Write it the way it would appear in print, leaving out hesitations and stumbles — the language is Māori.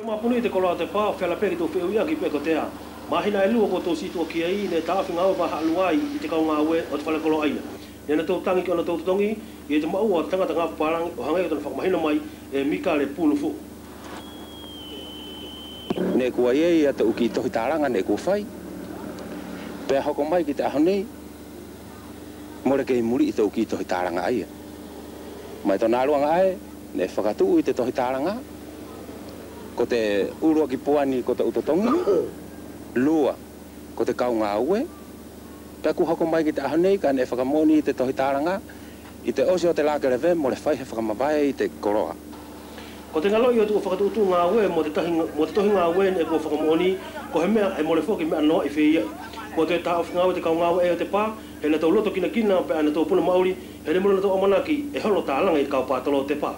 Mapuni te koloa te pā whela peki tō whiu ia ki peko tea. Mahina e lua ko tō situa kia i ne tāwhi ngā wa haluai i te kau ngā ue o te whale koloa aia. Nena tō tangi ki ona tō tongi i te maua tangata ngā whaparangi o hangai o tana whakamahina mai e mika le pūnu fu. Ne kua iei a te uki tohi tāranga ne kua whai. Pea hoko mai ki te ahonei. More kei muri i te uki tohi tāranga aia. Mai tō nāruanga ai, ne whakatuu i te tohi tāranga. Ko te urua ki puani ko te utotongi. Lua, ko te kau ngā ue. Pea ku hoko mai ki te ahonei ka ne whakamoni i te tohi tāranga. I te osi o te lākerewe, mo le whai he whakamawai i te koroa. Ko te ngaloi o tu whakatutu ngā ue mo te tohi ngā ue ne kua whakamoni, ko he mea e mo le whoki mea noa i whia. Ko te tāwhi ngā ue te kau ngā ue e o te pā, he na tau loto kina kina pe ana tau puna mauri, he ne muna na tau amanaki e holo tālanga i kau pātalo o te pā.